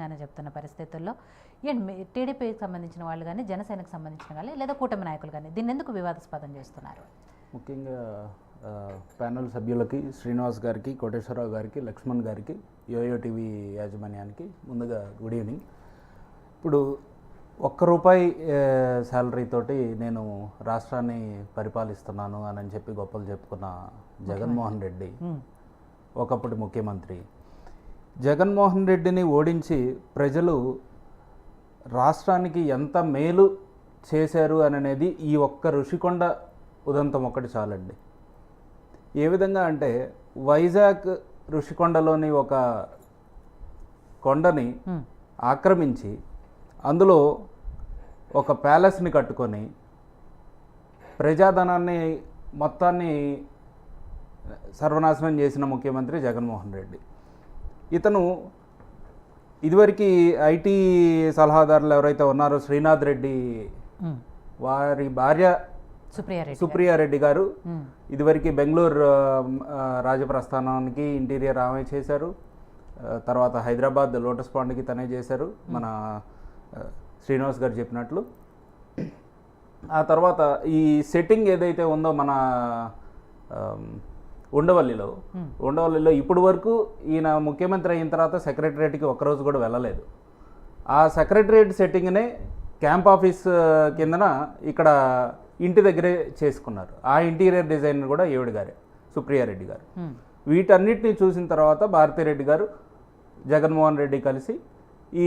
తెలంగాణ చెప్తున్న పరిస్థితుల్లో టీడీపీకి సంబంధించిన వాళ్ళు కానీ జనసేనకు సంబంధించిన కానీ లేదా కూటమి నాయకులు కానీ దీన్ని ఎందుకు వివాదాస్పదం చేస్తున్నారు? ముఖ్యంగా ప్యానల్ సభ్యులకి, శ్రీనివాస్ గారికి, కోటేశ్వరరావు గారికి, లక్ష్మణ్ గారికి, యోయో టీవీ యాజమాన్యానికి ముందుగా గుడ్ ఈవినింగ్. ఇప్పుడు ₹1 శాలరీతోటి నేను రాష్ట్రాన్ని పరిపాలిస్తున్నాను అని చెప్పి గొప్పలు చెప్పుకున్న జగన్మోహన్ రెడ్డి, ఒకప్పటి ముఖ్యమంత్రి, జగన్మోహన్ రెడ్డిని ఓడించి ప్రజలు రాష్ట్రానికి ఎంత మేలు చేశారు అనేది ఈ ఒక్క ఋషికొండ ఉదంతం ఒకటి చాలండి. ఏ విధంగా అంటే వైజాగ్ ఋషికొండలోని ఒక కొండని ఆక్రమించి అందులో ఒక ప్యాలెస్ని కట్టుకొని ప్రజాధనాన్ని మొత్తాన్ని సర్వనాశనం చేసిన ముఖ్యమంత్రి జగన్మోహన్ రెడ్డి. ఇతను ఇదివరకు ఐటీ సలహాదారులు ఎవరైతే ఉన్నారో శ్రీనాథ్ రెడ్డి వారి భార్య సుప్రియారెడ్డి గారు ఇదివరకు బెంగళూరు రాజప్రస్థానానికి ఇంటీరియర్ ఆమె చేశారు. తర్వాత హైదరాబాద్ లోటస్ పాండ్కి తనే చేశారు, మన శ్రీనివాస్ గారు చెప్పినట్లు. ఆ తర్వాత ఈ సెట్టింగ్ ఏదైతే ఉందో మన ఉండవల్లిలో ఇప్పటి వరకు ఈయన ముఖ్యమంత్రి అయిన తర్వాత సెక్రటరియట్కి ఒక్కరోజు కూడా వెళ్ళలేదు. ఆ సెక్రటరియట్ సెట్టింగ్నే క్యాంప్ ఆఫీస్ కిందన ఇక్కడ ఇంటి దగ్గరే చేసుకున్నారు. ఆ ఇంటీరియర్ డిజైనర్ కూడా ఈవిడ గారే, సుప్రియారెడ్డి గారు. వీటన్నిటిని చూసిన తర్వాత భారతిరెడ్డి గారు, జగన్మోహన్ రెడ్డి కలిసి ఈ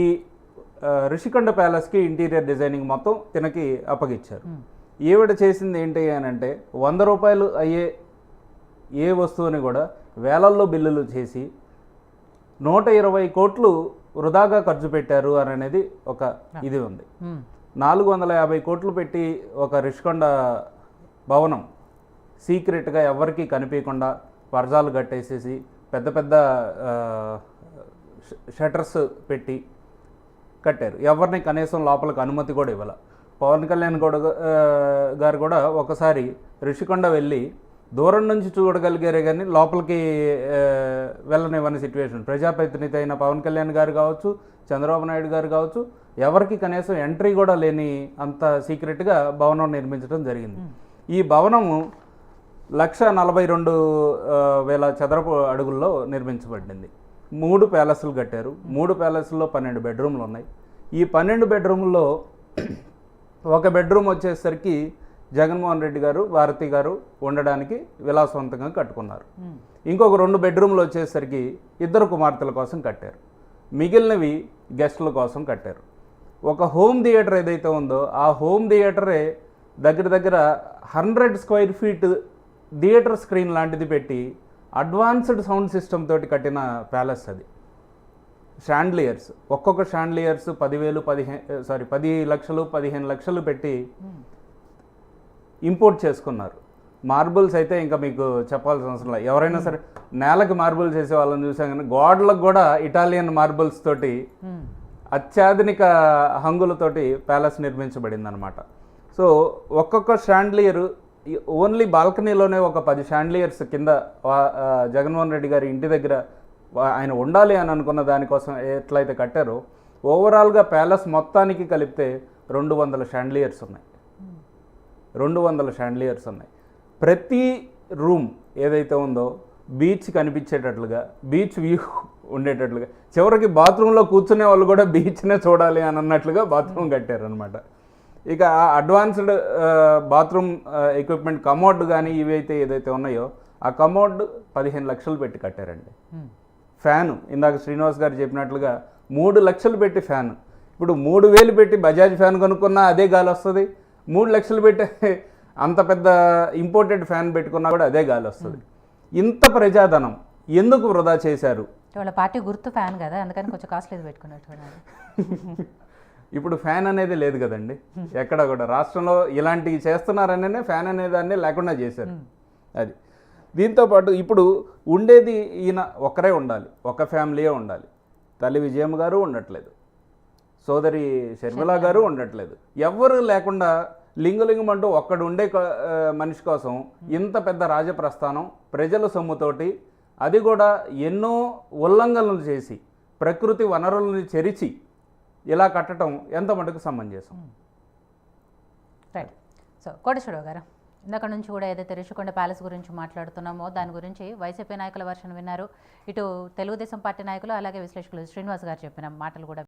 ఋషికొండ ప్యాలెస్కి ఇంటీరియర్ డిజైనింగ్ మొత్తం తినకి అప్పగిచ్చారు. ఈవిడ చేసింది ఏంటి అని అంటే ₹100 అయ్యే ఏ వస్తువుని కూడా వేలల్లో బిల్లులు చేసి 120 కోట్లు వృధాగా ఖర్చు పెట్టారు అని అనేది ఒక ఇది ఉంది. 450 కోట్లు పెట్టి ఒక ఋషికొండ భవనం సీక్రెట్గా ఎవరికి కనిపించకుండా పరదాలు కట్టేసేసి పెద్ద పెద్ద షట్టర్స్ పెట్టి కట్టారు. ఎవరిని కనీసం లోపలికి అనుమతి కూడా ఇవ్వాల. పవన్ కళ్యాణ్ గారు కూడా ఒకసారి ఋషికొండ వెళ్ళి దూరం నుంచి చూడగలిగారే కానీ లోపలికి వెళ్ళనివ్వని సిచ్యువేషన్. ప్రజాప్రతినిధి అయిన పవన్ కళ్యాణ్ గారు కావచ్చు, చంద్రబాబు నాయుడు గారు కావచ్చు, ఎవరికి కనీసం ఎంట్రీ కూడా లేని అంత సీక్రెట్గా భవనం నిర్మించడం జరిగింది. ఈ భవనము 1,42,000 చదరపు అడుగుల్లో నిర్మించబడింది. 3 ప్యాలెస్లు కట్టారు. 3 ప్యాలెస్ల్లో 12 బెడ్రూమ్లు ఉన్నాయి. ఈ 12 బెడ్రూమ్లో ఒక బెడ్రూమ్ వచ్చేసరికి జగన్మోహన్ రెడ్డి గారు, భారతి గారు ఉండడానికి విలాసవంతంగా కట్టుకున్నారు. ఇంకొక 2 బెడ్రూమ్లు వచ్చేసరికి 2 కుమార్తెల కోసం కట్టారు. మిగిలినవి గెస్టుల కోసం కట్టారు. ఒక హోమ్ థియేటర్ ఏదైతే ఉందో ఆ హోమ్ థియేటరే దగ్గర 100 స్క్వేర్ ఫీట్ థియేటర్ స్క్రీన్ లాంటిది పెట్టి అడ్వాన్స్డ్ సౌండ్ సిస్టమ్ తోటి కట్టిన ప్యాలెస్ అది. షాండ్లియర్స్, ఒక్కొక్క షాండ్లియర్స్ 10 లక్షలు 15 లక్షలు పెట్టి ఇంపోర్ట్ చేసుకున్నారు. మార్బుల్స్ అయితే ఇంకా మీకు చెప్పాల్సిన అవసరం లేదు. ఎవరైనా సరే నేలకి మార్బుల్స్ వేసే వాళ్ళని చూసాం కానీ గోడలకు కూడా ఇటాలియన్ మార్బుల్స్ తోటి అత్యాధునిక హంగులతోటి ప్యాలెస్ నిర్మించబడింది అనమాట. సో ఒక్కొక్క షాండ్లియర్ ఓన్లీ బాల్కనీలోనే ఒక 10 షాండ్లియర్స్ కింద జగన్మోహన్ రెడ్డి గారి ఇంటి దగ్గర ఆయన ఉండాలి అని అనుకున్న దానికోసం ఎట్లయితే కట్టారో ఓవరాల్గా ప్యాలెస్ మొత్తానికి కలిపితే 200 షాండ్లియర్స్ ఉన్నాయి. 200 షాండ్లియర్స్ ఉన్నాయి. ప్రతి రూమ్ ఏదైతే ఉందో బీచ్ కనిపించేటట్లుగా, బీచ్ వ్యూ ఉండేటట్లుగా, చివరికి బాత్రూంలో కూర్చునే వాళ్ళు కూడా బీచ్నే చూడాలి అని అన్నట్లుగా బాత్రూమ్ కట్టారనమాట. ఇక అడ్వాన్స్డ్ బాత్రూమ్ ఎక్విప్మెంట్ కమోడ్ కానీ ఇవైతే ఏదైతే ఉన్నాయో ఆ కమోడ్ 15 లక్షలు పెట్టి కట్టారండి. ఫ్యాను ఇందాక శ్రీనివాస్ గారు చెప్పినట్లుగా 3 లక్షలు పెట్టి ఫ్యాన్. ఇప్పుడు 3,000 పెట్టి బజాజ్ ఫ్యాన్ కొనుక్కున్నా అదే గాలి వస్తుంది. 3 లక్షలు పెట్టి అంత పెద్ద ఇంపోర్టెడ్ ఫ్యాన్ పెట్టుకున్నా కూడా అదే గాలి వస్తుంది. ఇంత ప్రజాధనం ఎందుకు వృధా చేశారు? వాళ్ళ పార్టీ గుర్తు ఫ్యాన్ కదా, అందుకని కొంచెం కాస్ట్లీ పెట్టుకున్నట్టు. ఇప్పుడు ఫ్యాన్ అనేది లేదు కదండి ఎక్కడ కూడా. రాష్ట్రంలో ఇలాంటివి చేస్తున్నారనే ఫ్యాన్ అనే దాన్ని లేకుండా చేశారు. అది దీంతోపాటు ఇప్పుడు ఉండేది ఈయన ఒక్కరే ఉండాలి, ఒక ఫ్యామిలీయే ఉండాలి. తల్లి విజయమ్మ గారు ఉండట్లేదు, సోదరి షర్మిల గారు ఉండట్లేదు, ఎవ్వరు లేకుండా లింగలింగం అంటూ ఒక్కడు ఉండే మనిషి కోసం ఇంత పెద్ద రాజప్రస్థానం ప్రజల సొమ్ముతోటి, అది కూడా ఎన్నో ఉల్లంఘనలు చేసి ప్రకృతి వనరులను చెరిచి ఇలా కట్టడం ఎంత మటుకు సమంజసం? రైట్. సో కోటేశ్వరరావు గారు, ఇందాక నుంచి కూడా ఏదైతే రిషికొండ ప్యాలెస్ గురించి మాట్లాడుతున్నామో దాని గురించి వైసీపీ నాయకుల వర్షన్ విన్నారు, ఇటు తెలుగుదేశం పార్టీ నాయకులు అలాగే విశ్లేషకులు శ్రీనివాస్ గారు చెప్పిన మాటలు కూడా